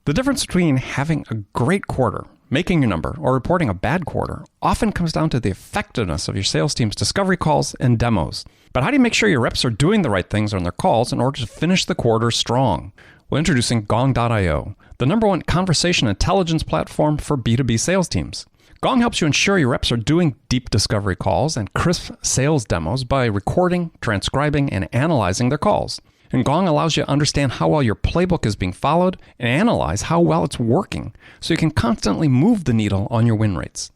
The difference between having a great quarter, making your number, or reporting a bad quarter often comes down to the effectiveness of your sales team's discovery calls and demos. But how do you make sure your reps are doing the right things on their calls in order to finish the quarter strong? Well, introducing Gong.io, the #1 conversation intelligence platform for B2B sales teams. Gong helps you ensure your reps are doing deep discovery calls and crisp sales demos by recording, transcribing, and analyzing their calls. And Gong allows you to understand how well your playbook is being followed and analyze how well it's working so you can constantly move the needle on your win rates.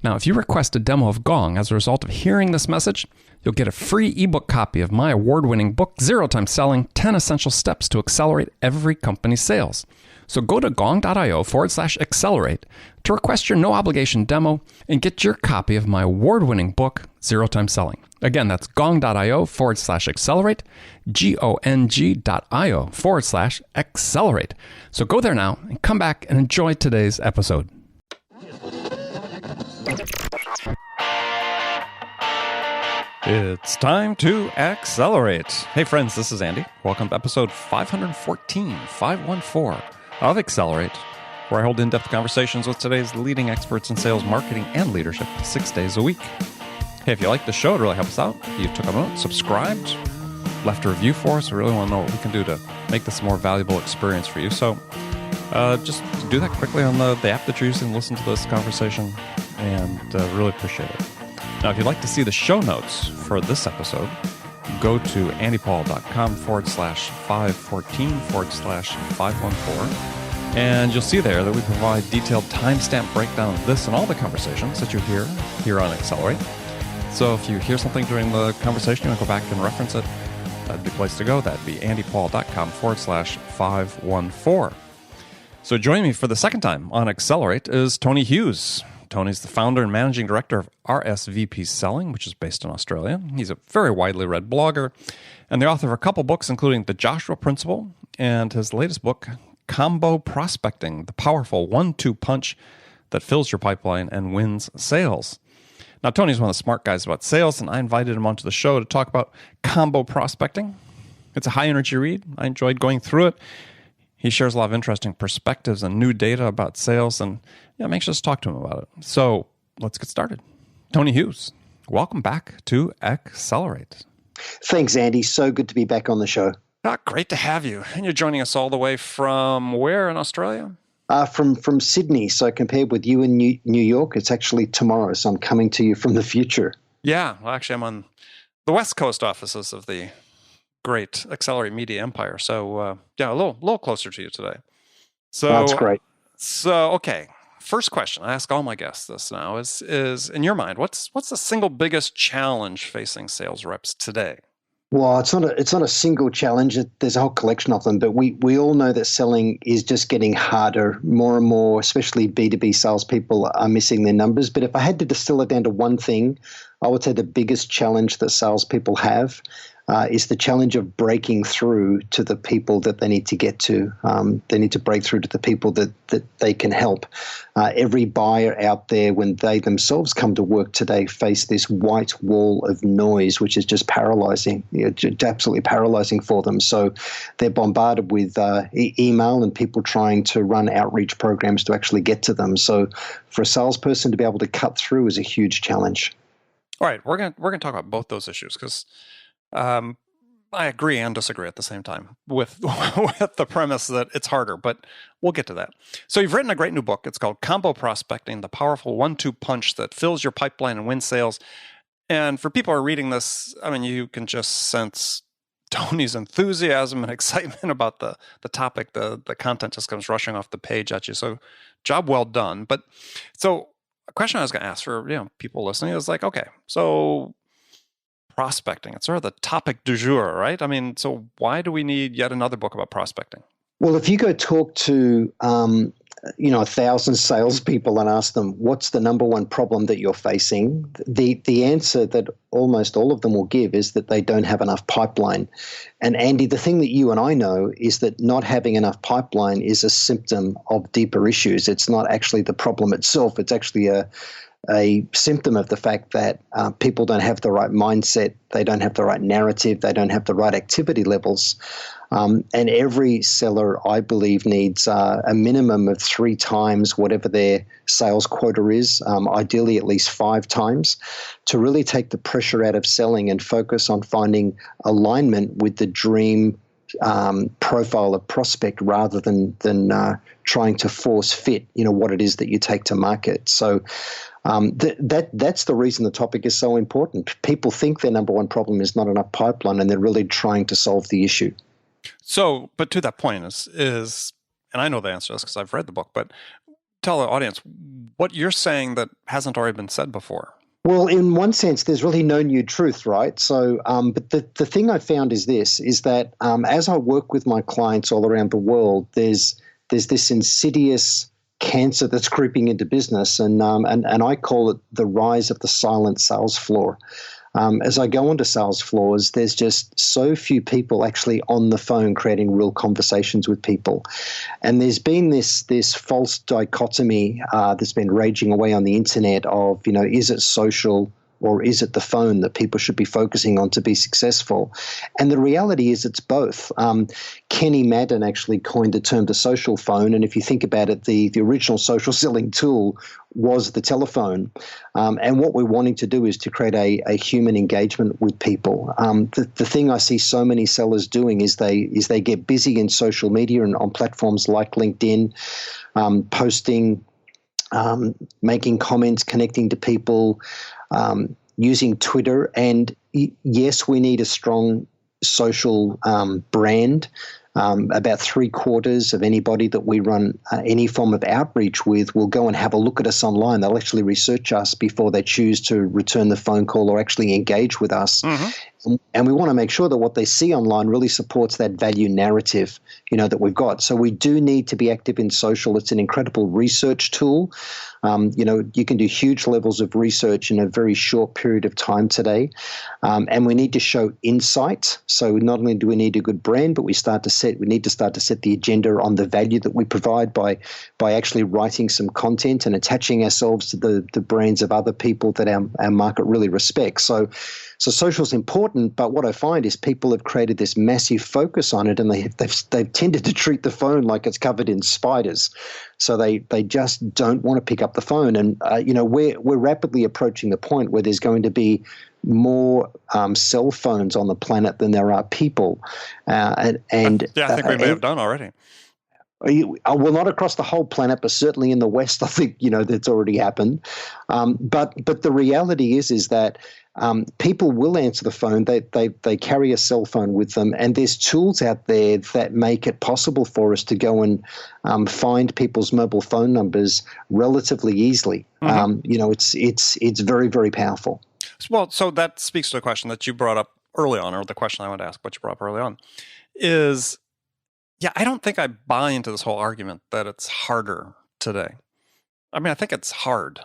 Now, if you request a demo of Gong as a result of hearing this message, you'll get a free ebook copy of my award-winning book, Zero Time Selling, 10 Essential Steps to Accelerate Every Company's Sales. So go to gong.io/accelerate to request your no-obligation demo and get your copy of my award-winning book, Zero Time Selling. Again, that's gong.io/accelerate, gong.io/accelerate. So go there now and come back and enjoy today's episode. It's time to accelerate. Hey friends, this is Andy. Welcome to episode 514 of Accelerate, where I hold in-depth conversations with today's leading experts in sales, marketing, and leadership 6 days a week. Hey, if you like the show, it really helps out. If you took a moment, subscribed, left a review for us, we really want to know what we can do to make this a more valuable experience for you. So just do that quickly on the app that you're using to listen to this conversation, and really appreciate it. Now, if you'd like to see the show notes for this episode, go to andypaul.com/514/514, and you'll see there that we provide detailed timestamp breakdown of this and all the conversations that you hear here on Accelerate. So if you hear something during the conversation, you want to go back and reference it, that'd be the place to go. That'd be andypaul.com/514. So joining me for the second time on Accelerate is Tony Hughes. Tony's the founder and managing director of RSVP Selling, which is based in Australia. He's a very widely read blogger and the author of a couple books, including The Joshua Principle and his latest book, Combo Prospecting, the powerful 1-2 punch that fills your pipeline and wins sales. Now, Tony's one of the smart guys about sales, and I invited him onto the show to talk about combo prospecting. It's a high-energy read. I enjoyed going through it. He shares a lot of interesting perspectives and new data about sales, and I'm anxious to talk to him about it. So let's get started. Tony Hughes, welcome back to Accelerate. Thanks, Andy. So good to be back on the show. Great to have you. And you're joining us all the way from where in Australia? From Sydney. So compared with you in New York, it's actually tomorrow. So I'm coming to you from the future. Yeah. Well, actually, I'm on the West Coast offices of the great Accelerate Media Empire. So, a little closer to you today. So that's great. So, okay. First question, I ask all my guests this now, is in your mind, what's the single biggest challenge facing sales reps today? Well, it's not a single challenge. There's a whole collection of them, but we all know that selling is just getting harder. More and more, especially B2B salespeople are missing their numbers. But if I had to distill it down to one thing, I would say the biggest challenge that salespeople have is the challenge of breaking through to the people that they need to get to. They need to break through to the people that they can help. Every buyer out there, when they themselves come to work today, face this white wall of noise, which is just paralyzing, just absolutely paralyzing for them. So they're bombarded with email and people trying to run outreach programs to actually get to them. So for a salesperson to be able to cut through is a huge challenge. All right, we're gonna talk about both those issues because I agree and disagree at the same time with the premise that it's harder, but we'll get to that. So you've written a great new book. It's called Combo Prospecting, the powerful 1-2 punch that fills your pipeline and wins sales. And for people who are reading this, I mean, you can just sense Tony's enthusiasm and excitement about the topic. The content just comes rushing off the page at you. So job well done. But so a question I was going to ask for people listening is like, okay, so prospecting, it's sort of the topic du jour, right? I mean, so why do we need yet another book about prospecting? Well, if you go talk to 1,000 salespeople and ask them what's the number one problem that you're facing, the answer that almost all of them will give is that they don't have enough pipeline. And Andy, the thing that you and I know is that not having enough pipeline is a symptom of deeper issues. It's not actually the problem itself. It's actually a symptom of the fact that people don't have the right mindset, they don't have the right narrative, they don't have the right activity levels. And every seller, I believe, needs a minimum of 3 times whatever their sales quota is, ideally at least 5 times, to really take the pressure out of selling and focus on finding alignment with the dream profile of prospect rather than trying to force fit, what it is that you take to market. So that's the reason the topic is so important. People think their number one problem is not enough pipeline, and they're really trying to solve the issue. So, but to that point is, and I know the answer to this because I've read the book, but tell the audience what you're saying that hasn't already been said before. Well, in one sense, there's really no new truth, right? So, but the thing I found is that as I work with my clients all around the world, there's this insidious cancer that's creeping into business, and I call it the rise of the silent sales floor. As I go onto sales floors, there's just so few people actually on the phone creating real conversations with people. And there's been this false dichotomy that's been raging away on the internet of, is it social or is it the phone that people should be focusing on to be successful? And the reality is it's both. Kenny Madden actually coined the term the social phone. And if you think about it, the original social selling tool was the telephone. And what we're wanting to do is to create a human engagement with people. The thing I see so many sellers doing is they get busy in social media and on platforms like LinkedIn, posting, making comments, connecting to people, using Twitter. And yes, we need a strong social brand. About 3/4 of anybody that we run any form of outreach with will go and have a look at us online. They'll actually research us before they choose to return the phone call or actually engage with us. Mm-hmm. And we want to make sure that what they see online really supports that value narrative, that we've got. So we do need to be active in social. It's an incredible research tool. You can do huge levels of research in a very short period of time today. And we need to show insight. So not only do we need a good brand, but we need to start to set the agenda on the value that we provide by actually writing some content and attaching ourselves to the brands of other people that our market really respects. So social is important, but what I find is people have created this massive focus on it, and they've tended to treat the phone like it's covered in spiders. So they just don't want to pick up the phone. And we're rapidly approaching the point where there's going to be more cell phones on the planet than there are people. I think we may have done already. Well, not across the whole planet, but certainly in the West, I think that's already happened. But the reality is that people will answer the phone. They carry a cell phone with them, and there's tools out there that make it possible for us to go and find people's mobile phone numbers relatively easily. Mm-hmm. It's very, very powerful. Well, so that speaks to a question that you brought up early on, or the question I wanted to ask, what you brought up early on, is. Yeah, I don't think I buy into this whole argument that it's harder today. I mean, I think it's hard,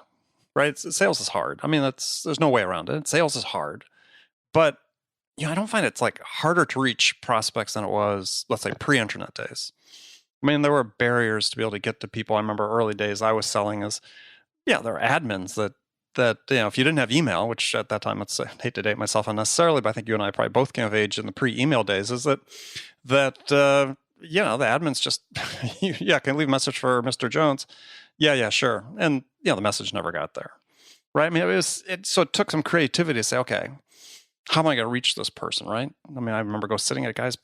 right? Sales is hard. I mean, there's no way around it. Sales is hard. But, I don't find it's like harder to reach prospects than it was, let's say, pre-internet days. I mean, there were barriers to be able to get to people. I remember early days I was selling there were admins that if you didn't have email, which at that time, I hate to date myself unnecessarily, but I think you and I probably both came of age in the pre-email days, is that the admins just, can leave a message for Mr. Jones. Yeah, sure. And, the message never got there, right? I mean, so it took some creativity to say, okay, how am I going to reach this person, right? I mean, I remember sitting at guys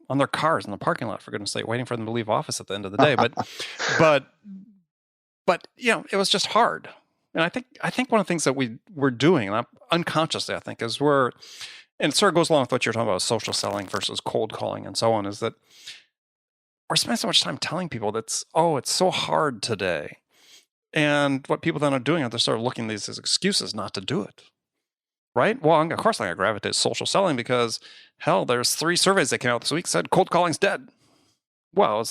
on their cars in the parking lot, for goodness sake, waiting for them to leave office at the end of the day. But it was just hard. And I think one of the things that we're doing, and unconsciously, I think, is and it sort of goes along with what you're talking about, social selling versus cold calling and so on, is that we're spending so much time telling people it's so hard today. And what people then are doing is they're sort of looking at these as excuses not to do it. Right? Well, of course I'm going to gravitate to social selling because, hell, there's 3 surveys that came out this week that said cold calling's dead. Well,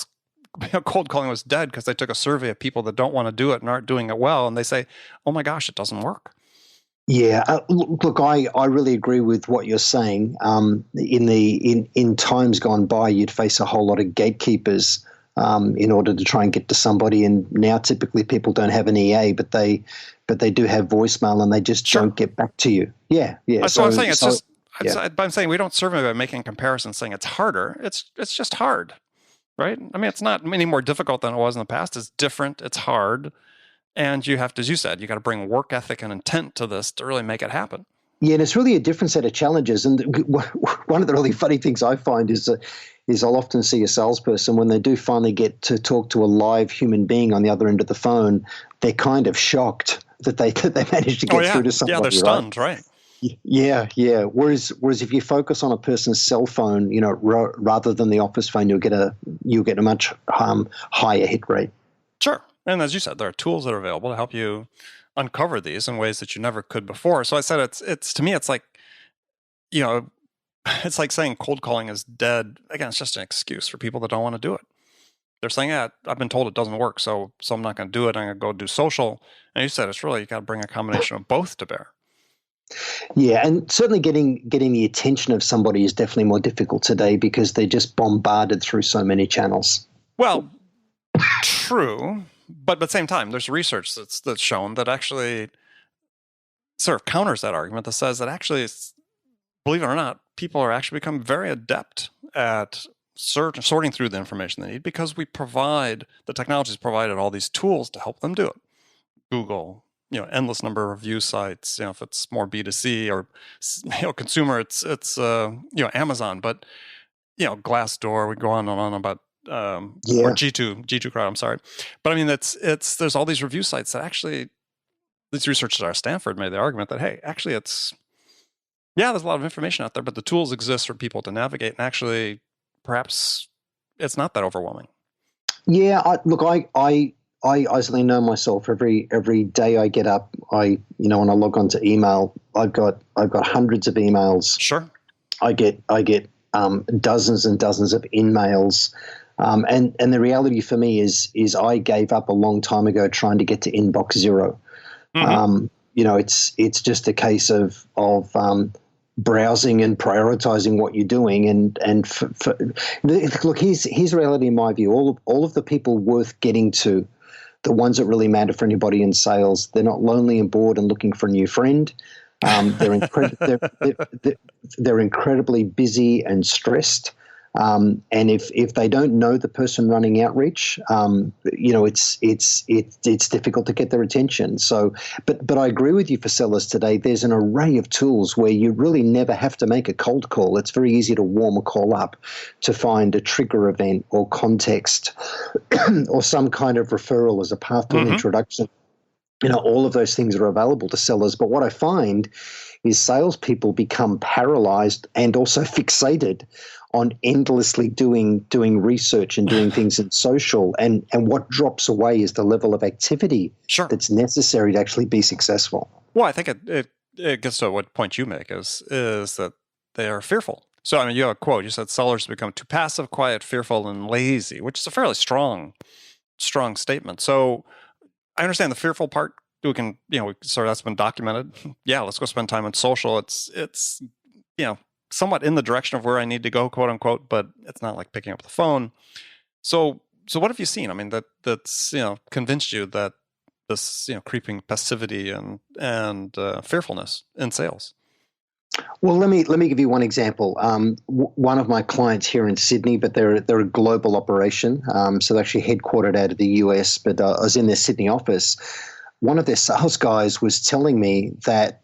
cold calling was dead because they took a survey of people that don't want to do it and aren't doing it well. And they say, oh my gosh, it doesn't work. Yeah, look, I really agree with what you're saying. In times gone by, you'd face a whole lot of gatekeepers in order to try and get to somebody. And now typically people don't have an EA, but they do have voicemail, and they just don't get back to you. Yeah. That's what I'm saying. Yeah. I'm saying we don't survey by making comparisons saying it's harder. It's just hard, right? I mean, it's not any more difficult than it was in the past. It's different. It's hard. And you have to, as you said, you got to bring work ethic and intent to this to really make it happen. Yeah, and it's really a different set of challenges. And one of the really funny things I find is I'll often see a salesperson when they do finally get to talk to a live human being on the other end of the phone, they're kind of shocked that they managed to get through to somebody. Yeah, they're stunned, right? Yeah. Whereas if you focus on a person's cell phone, rather than the office phone, you'll get a much higher hit rate. Sure. And as you said, there are tools that are available to help you uncover these in ways that you never could before. So I said, it's to me, it's like, it's like saying cold calling is dead. Again, it's just an excuse for people that don't want to do it. They're saying, I've been told it doesn't work, so I'm not going to do it. I'm going to go do social. And you said, it's really, you got to bring a combination of both to bear. Yeah, and certainly getting the attention of somebody is definitely more difficult today because they're just bombarded through so many channels. Well, true. But at the same time, there's research that's shown that actually sort of counters that argument that says that actually, believe it or not, people are actually become very adept at sorting through the information they need because the technology's provided all these tools to help them do it. Google, endless number of review sites, if it's more B2C or, consumer, it's Amazon, but, Glassdoor, we go on and on about, or G2 Crowd, I'm sorry. But I mean, there's all these review sites that actually, these researchers at Stanford made the argument that, hey, actually there's a lot of information out there, but the tools exist for people to navigate. And actually, perhaps it's not that overwhelming. Yeah, I certainly know myself. Every day I get up, when I log on to email, I've got hundreds of emails. Sure. I get dozens and dozens of in-mails. And the reality for me is I gave up a long time ago trying to get to inbox zero. Mm-hmm. It's just a case of browsing and prioritizing what you're doing. Look, here's the reality in my view. All of the people worth getting to, the ones that really matter for anybody in sales, they're not lonely and bored and looking for a new friend. They're incredibly busy and stressed. And if they don't know the person running outreach, it's difficult to get their attention. So, but I agree with you for sellers today. There's an array of tools where you really never have to make a cold call. It's very easy to warm a call up, to find a trigger event or context or some kind of referral as a path to an introduction. All of those things are available to sellers. But what I find is salespeople become paralyzed and also fixated on endlessly doing research and doing things in social. And what drops away is the level of activity that's necessary to actually be successful. Well, I think it gets to what point you make is that they are fearful. So, I mean, you have a quote. You said sellers become too passive, quiet, fearful, and lazy, which is a fairly strong statement. So I understand the fearful part. That's been documented. Yeah, let's go spend time on social. It's somewhat in the direction of where I need to go, quote unquote, but it's not like picking up the phone. So what have you seen? I mean, that's convinced you that this creeping passivity and fearfulness in sales. Well, let me give you one example. One of my clients here in Sydney, but they're a global operation, so they're actually headquartered out of the US. But I was in their Sydney office. One of their sales guys was telling me that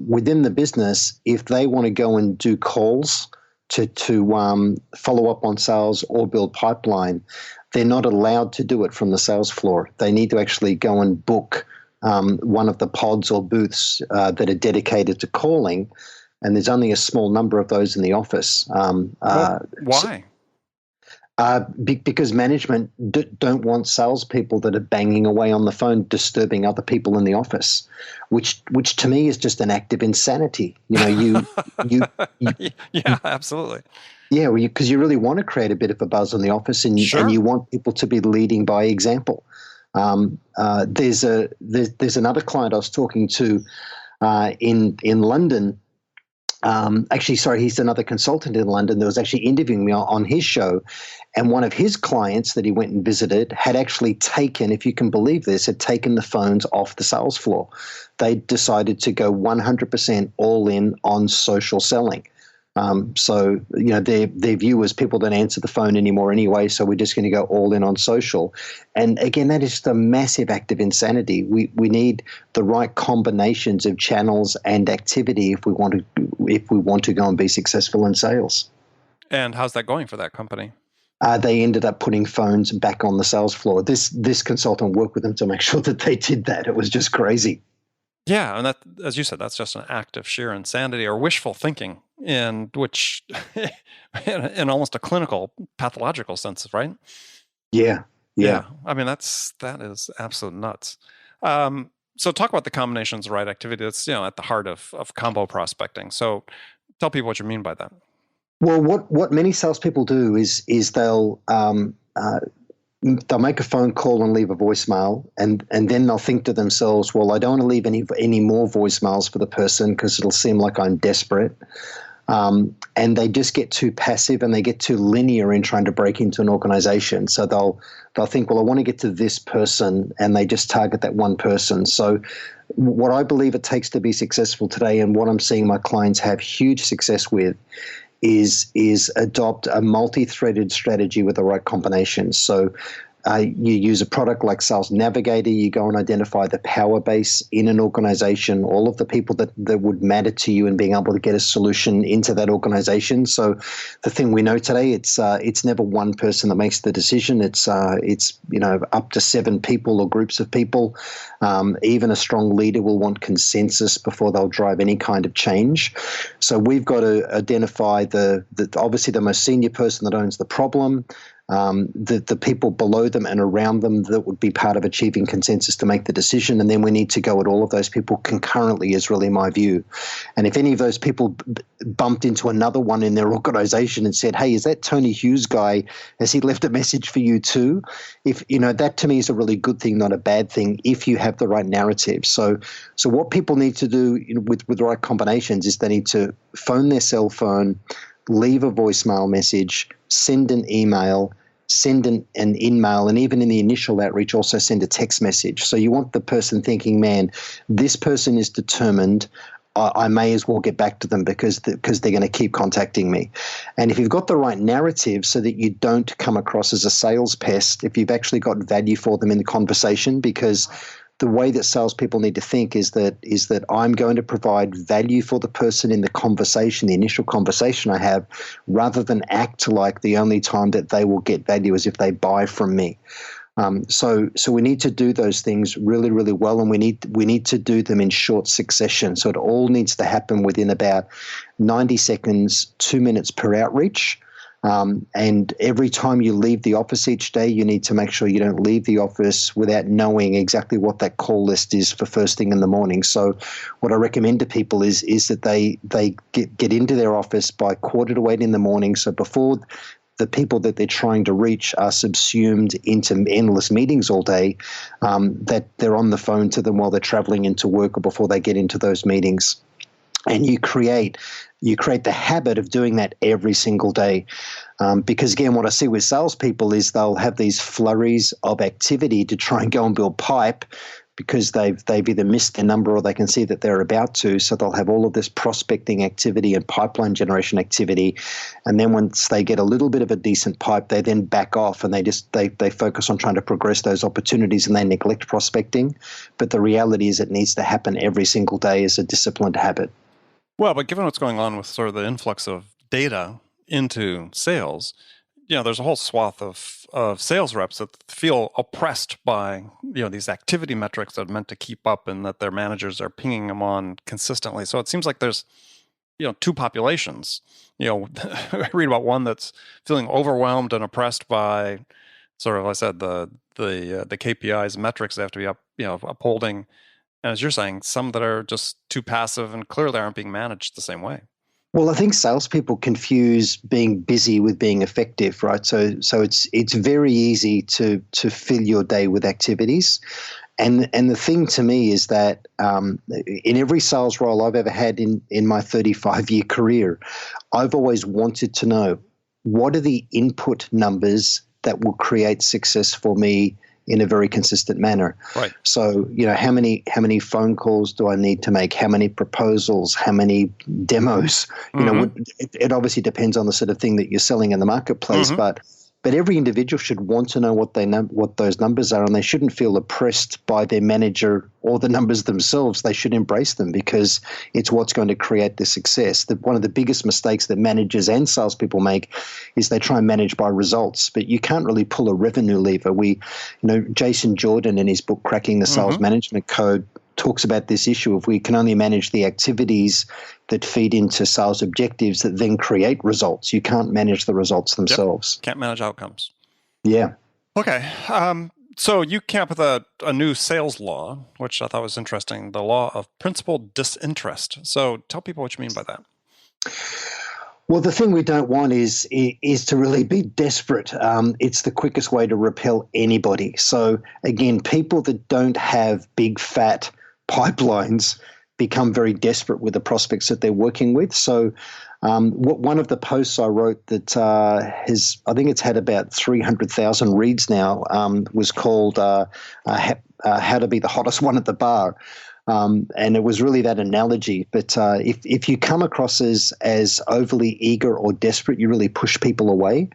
within the business, if they want to go and do calls to follow up on sales or build pipeline, they're not allowed to do it from the sales floor. They need to actually go and book one of the pods or booths that are dedicated to calling, and there's only a small number of those in the office. Why? Because management don't want salespeople that are banging away on the phone, disturbing other people in the office, which to me is just an act of insanity. Yeah, absolutely. Yeah, because you really want to create a bit of a buzz in the office, and you want people to be leading by example. There's another client I was talking to in London. Actually, sorry, he's another consultant in London that was actually interviewing me on his show. And one of his clients that he went and visited had actually taken, if you can believe this, had taken the phones off the sales floor. They decided to go 100% all in on social selling. So, their view was people don't answer the phone anymore anyway, so we're just going to go all in on social. And again, that is just a massive act of insanity. We need the right combinations of channels and activity if we want to go and be successful in sales. And how's that going for that company? They ended up putting phones back on the sales floor. This consultant worked with them to make sure that they did that. It was just crazy. Yeah, and that, as you said, that's just an act of sheer insanity or wishful thinking, in which, in almost a clinical, pathological sense, right? Yeah. I mean, that is absolute nuts. So talk about the combinations of right activity. That's at the heart of combo prospecting. So tell people what you mean by that. Well, what many salespeople do is they'll make a phone call and leave a voicemail, and then they'll think to themselves, well, I don't want to leave any more voicemails for the person because it'll seem like I'm desperate. And they just get too passive and they get too linear in trying to break into an organization. So they'll think, well, I want to get to this person, and they just target that one person. So what I believe it takes to be successful today, and what I'm seeing my clients have huge success with, is adopt a multi-threaded strategy with the right combinations. So you use a product like Sales Navigator. You go and identify the power base in an organization, all of the people that would matter to you, and being able to get a solution into that organization. So the thing we know today, it's never one person that makes the decision. It's up to 7 people or groups of people. Even a strong leader will want consensus before they'll drive any kind of change. So we've got to identify obviously the most senior person that owns the problem, the people below them and around them that would be part of achieving consensus to make the decision. And then we need to go at all of those people concurrently, is really my view. And if any of those people bumped into another one in their organization and said, hey, is that Tony Hughes guy, has he left a message for you too? If that to me is a really good thing, not a bad thing, if you have the right narrative. So what people need to do with the right combinations is they need to phone their cell phone, leave a voicemail message, send an email, send an in-mail, and even in the initial outreach, also send a text message. So you want the person thinking, man, this person is determined. I may as well get back to them because they're going to keep contacting me. And if you've got the right narrative so that you don't come across as a sales pest, if you've actually got value for them in the conversation, because the way that salespeople need to think is that I'm going to provide value for the person in the conversation, the initial conversation I have, rather than act like the only time that they will get value is if they buy from me. So we need to do those things really, really well, and we need to do them in short succession. So it all needs to happen within about 90 seconds, 2 minutes per outreach. And every time you leave the office each day, you need to make sure you don't leave the office without knowing exactly what that call list is for first thing in the morning. So what I recommend to people is that they get into their office by 7:45 in the morning. So before the people that they're trying to reach are subsumed into endless meetings all day, that they're on the phone to them while they're traveling into work or before they get into those meetings. And you create the habit of doing that every single day. Because again, what I see with salespeople is they'll have these flurries of activity to try and go and build pipe because they've either missed their number or they can see that they're about to. So they'll have all of this prospecting activity and pipeline generation activity. And then once they get a little bit of a decent pipe, they then back off and they focus on trying to progress those opportunities and they neglect prospecting. But the reality is it needs to happen every single day as a disciplined habit. Well, but given what's going on with sort of the influx of data into sales, there's a whole swath of sales reps that feel oppressed by, these activity metrics that are meant to keep up and that their managers are pinging them on consistently. So it seems like there's, 2 populations. I read about one that's feeling overwhelmed and oppressed by sort of, like I said, the KPIs, metrics they have to be upholding. And as you're saying, some that are just too passive and clearly aren't being managed the same way. Well, I think salespeople confuse being busy with being effective, right? So it's very easy to fill your day with activities. And the thing to me is that in every sales role I've ever had in my 35-year career, I've always wanted to know, what are the input numbers that will create success for me in a very consistent manner. Right. So, how many phone calls do I need to make? How many proposals? How many demos? It obviously depends on the sort of thing that you're selling in the marketplace, but every individual should want to know what those numbers are, and they shouldn't feel oppressed by their manager or the numbers themselves. They should embrace them because it's what's going to create the success. One of the biggest mistakes that managers and salespeople make is they try and manage by results, but you can't really pull a revenue lever. Jason Jordan in his book Cracking the Sales Management Code talks about this issue of we can only manage the activities that feed into sales objectives that then create results. You can't manage the results themselves. Yep. Can't manage outcomes. Yeah. Okay. So you came up with a new sales law, which I thought was interesting, the law of principal disinterest. So tell people what you mean by that. Well, the thing we don't want is to really be desperate. It's the quickest way to repel anybody. So again, people that don't have big fat pipelines become very desperate with the prospects that they're working with. So one of the posts I wrote that I think it's had about 300,000 reads now, was called How to Be the Hottest One at the Bar. And it was really that analogy. But if you come across as overly eager or desperate, you really push people away.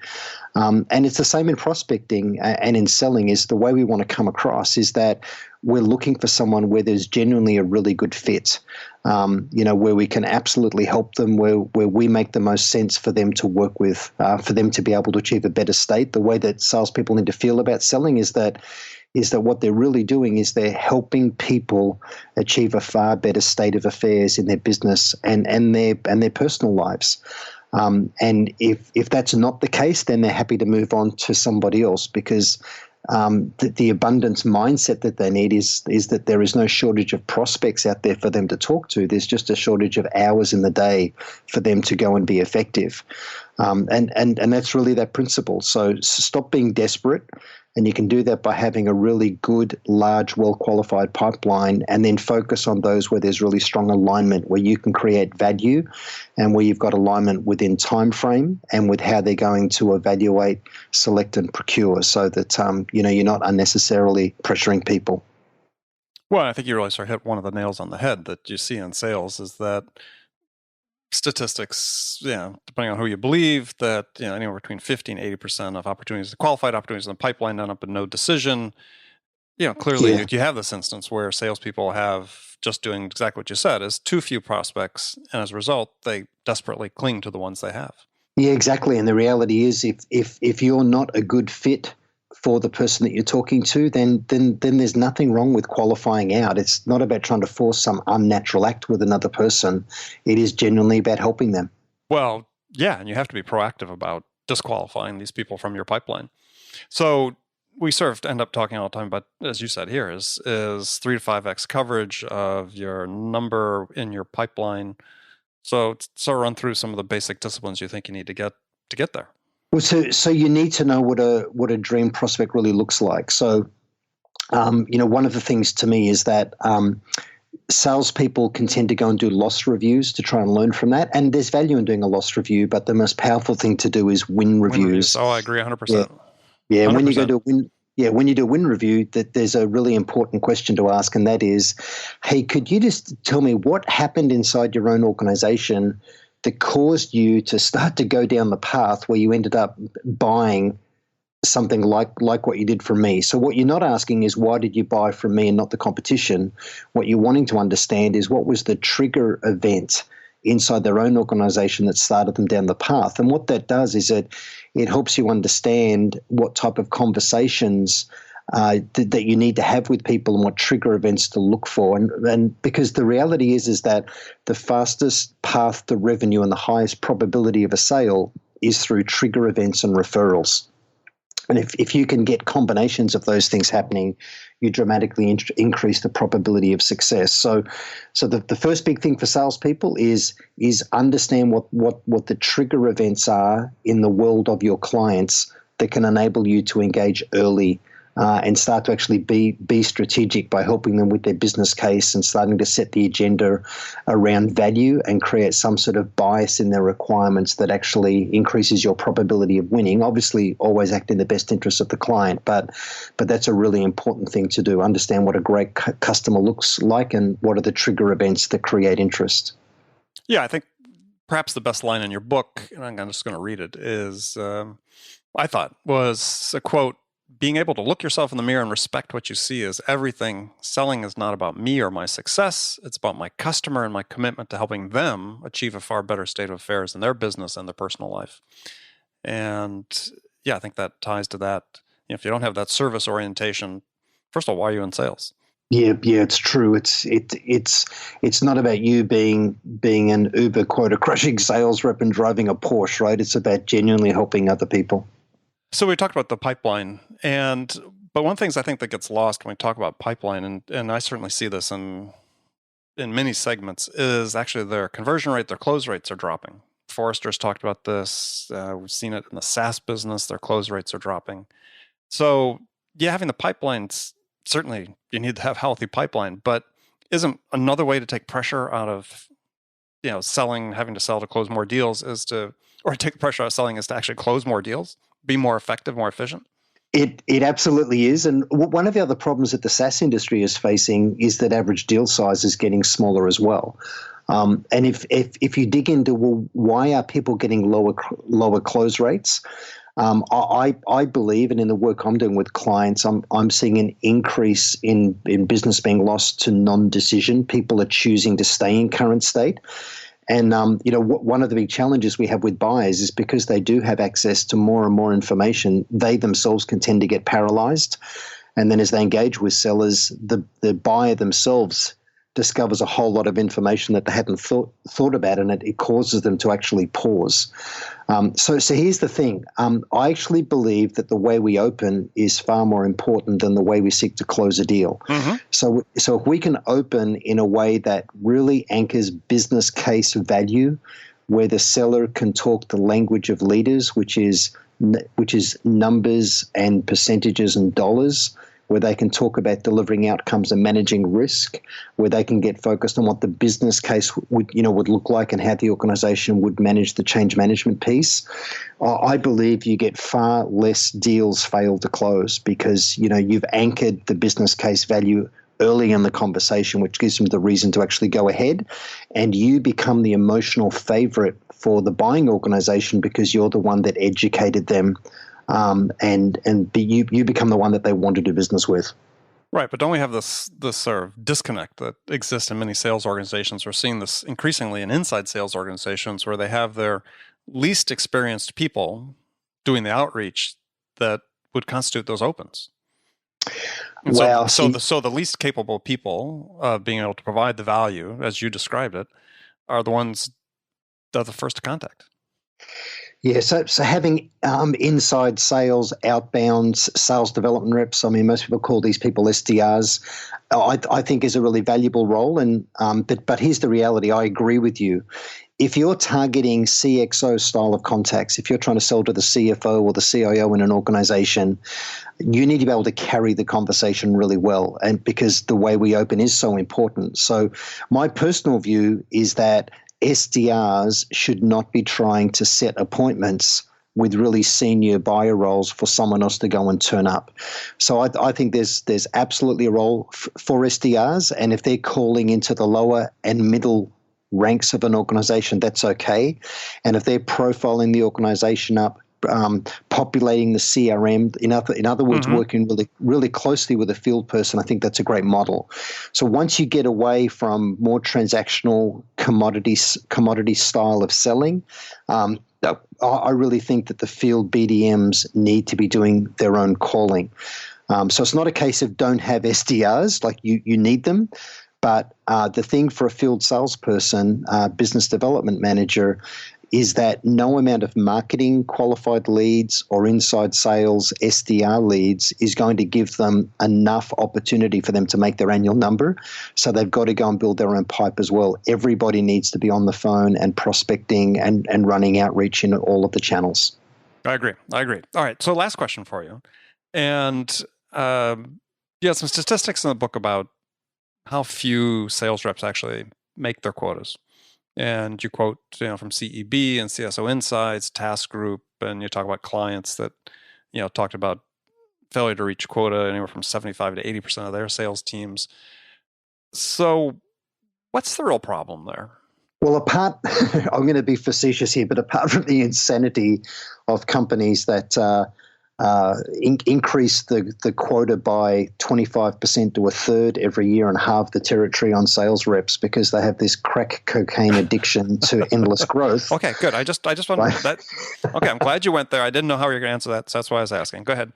And it's the same in prospecting and in selling. Is the way we want to come across is that we're looking for someone where there's genuinely a really good fit, where we can absolutely help them, where we make the most sense for them to work with, for them to be able to achieve a better state. The way that salespeople need to feel about selling is that what they're really doing is they're helping people achieve a far better state of affairs in their business and their personal lives. And if that's not the case, then they're happy to move on to somebody else because the abundance mindset that they need is that there is no shortage of prospects out there for them to talk to. There's just a shortage of hours in the day for them to go and be effective. And that's really that principle. So stop being desperate. And you can do that by having a really good, large, well-qualified pipeline and then focus on those where there's really strong alignment, where you can create value and where you've got alignment within time frame and with how they're going to evaluate, select, and procure so that you're not unnecessarily pressuring people. Well, I think you really sort of hit one of the nails on the head that you see in sales is that statistics, depending on who you believe, that anywhere between 50 and 80% of opportunities, qualified opportunities in the pipeline, end up in no decision. Clearly you have this instance where salespeople have just doing exactly what you said, is too few prospects, and as a result, they desperately cling to the ones they have. Yeah, exactly. And the reality is, if you're not a good fit for the person that you're talking to, then there's nothing wrong with qualifying out. It's not about trying to force some unnatural act with another person. It is genuinely about helping them. Well, yeah, and you have to be proactive about disqualifying these people from your pipeline. So we sort of end up talking all the time about, as you said here, is 3 to 5x coverage of your number in your pipeline. So run through some of the basic disciplines you think you need to get there. Well, so you need to know what a dream prospect really looks like. So, one of the things to me is that salespeople can tend to go and do loss reviews to try and learn from that. And there's value in doing a loss review, but the most powerful thing to do is win reviews. Oh, I agree 100%. Yeah, 100%. When you go to when you do a win review, that there's a really important question to ask, and that is, hey, could you just tell me what happened inside your own organization that caused you to start to go down the path where you ended up buying something like what you did from me? So what you're not asking is, why did you buy from me and not the competition? What you're wanting to understand is, what was the trigger event inside their own organization that started them down the path? And what that does is it helps you understand what type of conversations that you need to have with people and what trigger events to look for. And because the reality is that the fastest path to revenue and the highest probability of a sale is through trigger events and referrals. And if you can get combinations of those things happening, you dramatically increase the probability of success. So the first big thing for salespeople is understand what the trigger events are in the world of your clients that can enable you to engage early and start to actually be strategic by helping them with their business case and starting to set the agenda around value and create some sort of bias in their requirements that actually increases your probability of winning. Obviously, always act in the best interest of the client, but that's a really important thing to do. Understand what a great customer looks like and what are the trigger events that create interest. Yeah, I think perhaps the best line in your book, and I'm just going to read it, is I thought was a quote: being able to look yourself in the mirror and respect what you see is everything. Selling is not about me or my success. It's about my customer and my commitment to helping them achieve a far better state of affairs in their business and their personal life. And yeah, I think that ties to that. If you don't have that service orientation, first of all, why are you in sales? Yeah, it's true. It's not about you being an uber quota crushing sales rep and driving a Porsche, right? It's about genuinely helping other people. So we talked about the pipeline, but one of the things I think that gets lost when we talk about pipeline, and I certainly see this in many segments, is actually their conversion rate, their close rates are dropping. Forrester's talked about this. We've seen it in the SaaS business. Their close rates are dropping. So yeah, having the pipelines, certainly you need to have healthy pipeline, but isn't another way to take pressure out of selling, having to sell to close more deals or take the pressure out of selling is to actually close more deals? Be more effective, more efficient? It absolutely is. And one of the other problems that the SaaS industry is facing is that average deal size is getting smaller as well. And if you dig into, well, why are people getting lower close rates? I believe, and in the work I'm doing with clients, I'm seeing an increase in business being lost to non-decision. People are choosing to stay in current state. And, one of the big challenges we have with buyers is because they do have access to more and more information, they themselves can tend to get paralyzed. And then as they engage with sellers, the buyer themselves discovers a whole lot of information that they hadn't thought about, and it causes them to actually pause. So here's the thing. I actually believe that the way we open is far more important than the way we seek to close a deal. Mm-hmm. So if we can open in a way that really anchors business case value, where the seller can talk the language of leaders, which is numbers and percentages and dollars, where they can talk about delivering outcomes and managing risk, where they can get focused on what the business case would look like and how the organization would manage the change management piece. I believe you get far less deals fail to close because, you've anchored the business case value early in the conversation, which gives them the reason to actually go ahead, and you become the emotional favorite for the buying organization because you're the one that educated them. You become the one that they want to do business with. Right, but don't we have this sort of disconnect that exists in many sales organizations? We're seeing this increasingly in inside sales organizations where they have their least experienced people doing the outreach that would constitute those opens. And so the least capable people being able to provide the value, as you described it, are the ones that are the first to contact. Yeah, so having inside sales, outbound sales development reps, most people call these people SDRs, I think is a really valuable role. And but here's the reality. I agree with you. If you're targeting CXO style of contacts, if you're trying to sell to the CFO or the CIO in an organization, you need to be able to carry the conversation really well, and because the way we open is so important. So my personal view is that SDRs should not be trying to set appointments with really senior buyer roles for someone else to go and turn up. So I think there's absolutely a role for SDRs, and if they're calling into the lower and middle ranks of an organization, that's okay. And if they're profiling the organization up, populating the CRM, in other words, mm-hmm. working really, really closely with a field person, I think that's a great model. So once you get away from more transactional commodity style of selling, I really think that the field BDMs need to be doing their own calling. So it's not a case of don't have SDRs, like you need them. But the thing for a field salesperson, business development manager, is that no amount of marketing qualified leads or inside sales SDR leads is going to give them enough opportunity for them to make their annual number. So they've got to go and build their own pipe as well. Everybody needs to be on the phone and prospecting and running outreach in all of the channels. I agree. All right. So last question for you. And You had some statistics in the book about how few sales reps actually make their quotas. And you quote, from CEB and CSO Insights, Task Group, and you talk about clients that, talked about failure to reach quota anywhere from 75 to 80% of their sales teams. So what's the real problem there? Well, I'm going to be facetious here, but apart from the insanity of companies that increase the quota by 25% to a third every year and halve the territory on sales reps because they have this crack cocaine addiction to endless growth. Okay, good. I just wanted that. Okay, I'm glad you went there. I didn't know how you were going to answer that, so that's why I was asking. Go ahead.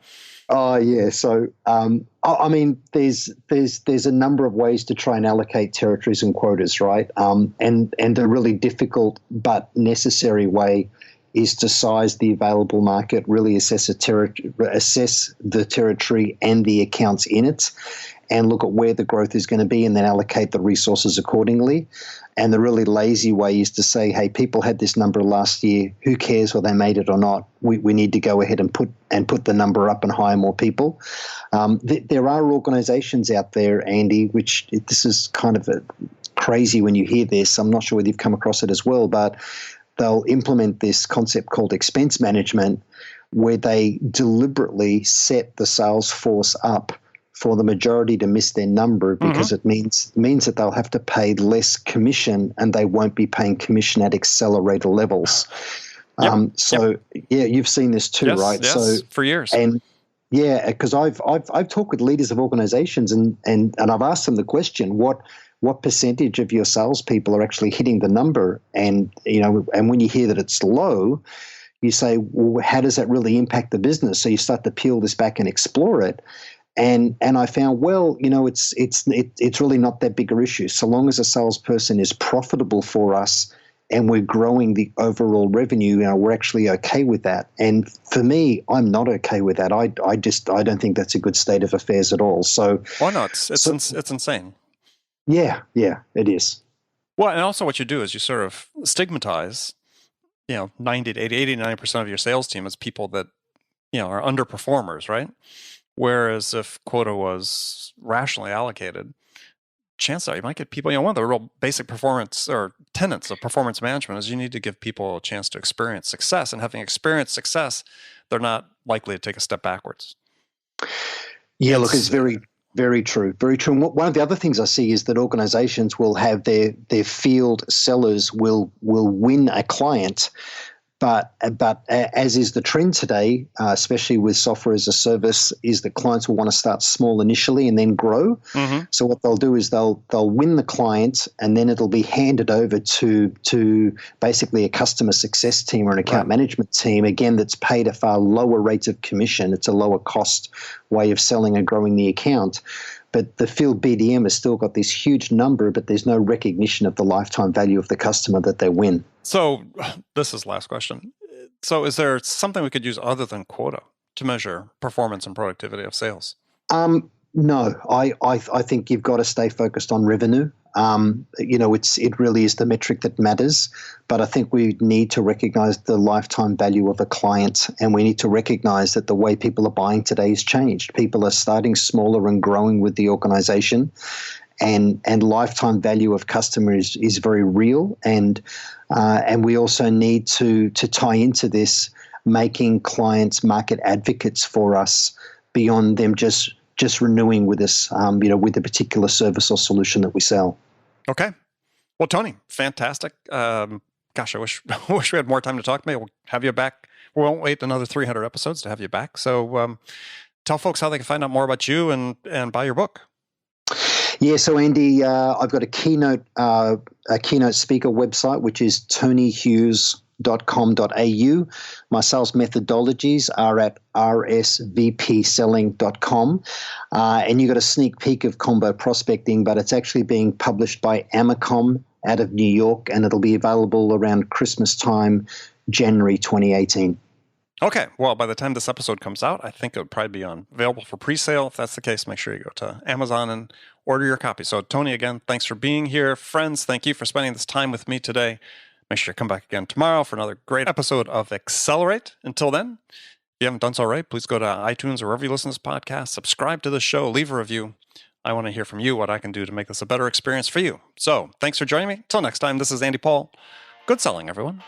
Oh yeah. So I mean, there's a number of ways to try and allocate territories and quotas, right? And a really difficult but necessary way is to size the available market, really assess the territory and the accounts in it, and look at where the growth is going to be, and then allocate the resources accordingly. And the really lazy way is to say, hey, people had this number last year. Who cares whether they made it or not? We need to go ahead and put the number up and hire more people. There are organizations out there, Andy, which this is kind of crazy when you hear this. I'm not sure whether you've come across it as well, but they'll implement this concept called expense management, where they deliberately set the sales force up for the majority to miss their number because it means that they'll have to pay less commission and they won't be paying commission at accelerator levels. You've seen this too, yes, right? Yes, so for years. And yeah, because I've talked with leaders of organizations and I've asked them the question, what percentage of your salespeople are actually hitting the number? And and when you hear that it's low, you say, well, how does that really impact the business? So you start to peel this back and explore it. And I found, well, it's really not that big an issue. So long as a salesperson is profitable for us and we're growing the overall revenue, we're actually okay with that. And for me, I'm not okay with that. I don't think that's a good state of affairs at all. So why not? It's insane. Yeah, it is. Well, and also what you do is you sort of stigmatize, 90 to 80, 90% of your sales team as people that, are underperformers, right? Whereas if quota was rationally allocated, chances are you might get people, one of the real basic performance or tenets of performance management is you need to give people a chance to experience success. And having experienced success, they're not likely to take a step backwards. Yeah, look, it's very, very true. Very true. And one of the other things I see is that organizations will have their field sellers will win a client, but as is the trend today, especially with software as a service, is that clients will want to start small initially and then grow. So what they'll do is they'll win the client and then it'll be handed over to basically a customer success team or an account management team, again, that's paid a far lower rate of commission. It's a lower cost way of selling and growing the account. But the field BDM has still got this huge number, but there's no recognition of the lifetime value of the customer that they win. So this is the last question. So is there something we could use other than quota to measure performance and productivity of sales? No, I think you've got to stay focused on revenue. It really is the metric that matters. But I think we need to recognize the lifetime value of a client, and we need to recognize that the way people are buying today has changed. People are starting smaller and growing with the organization, and lifetime value of customers is very real. And we also need to tie into this, making clients market advocates for us beyond them just renewing with us, with a particular service or solution that we sell. Okay. Well, Tony, fantastic. Gosh, I wish we had more time to talk. Maybe we'll have you back. We won't wait another 300 episodes to have you back. So tell folks how they can find out more about you and buy your book. Yeah, so Andy, I've got a keynote speaker website, which is tonyhughes.com.au. My sales methodologies are at rsvpselling.com. And you got a sneak peek of combo prospecting, but it's actually being published by Amacom out of New York, and it'll be available around Christmas time, January 2018. Okay. Well, by the time this episode comes out, I think it would probably be available for pre-sale. If that's the case, make sure you go to Amazon and order your copy. So Tony, again, thanks for being here. Friends, thank you for spending this time with me today. Make sure you come back again tomorrow for another great episode of Accelerate. Until then, if you haven't done so already, please go to iTunes or wherever you listen to this podcast, subscribe to the show, leave a review. I want to hear from you what I can do to make this a better experience for you. So thanks for joining me. Till next time, this is Andy Paul. Good selling, everyone.